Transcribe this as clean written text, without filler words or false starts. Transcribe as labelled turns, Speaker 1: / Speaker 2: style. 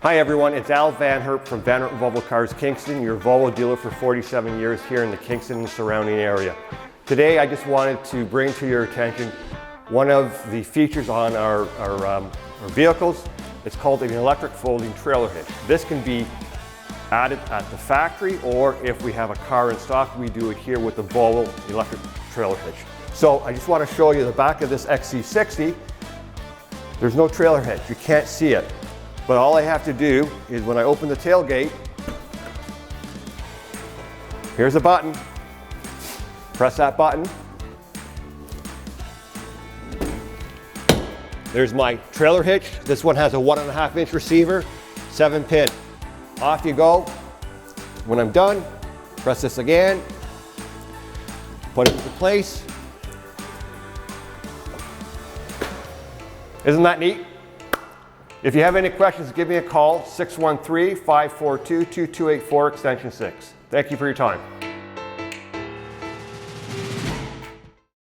Speaker 1: Hi everyone, it's Al Van Herp from Van Herp Volvo Cars Kingston, your Volvo dealer for 47 years here in the Kingston and surrounding area. Today I just wanted to bring to your attention one of the features on our vehicles. It's called an electric folding trailer hitch. This can be added at the factory, or if we have a car in stock, we do it here with the Volvo electric trailer hitch. So I just want to show you the back of this XC60. There's no trailer hitch, you can't see it. But all I have to do is when I open the tailgate, here's a button. Press that button. There's my trailer hitch. This one has a 1.5-inch receiver, 7-pin. Off you go. When I'm done, press this again, put it into place. Isn't that neat? If you have any questions, give me a call, 613-542-2284, extension 6. Thank you for your time.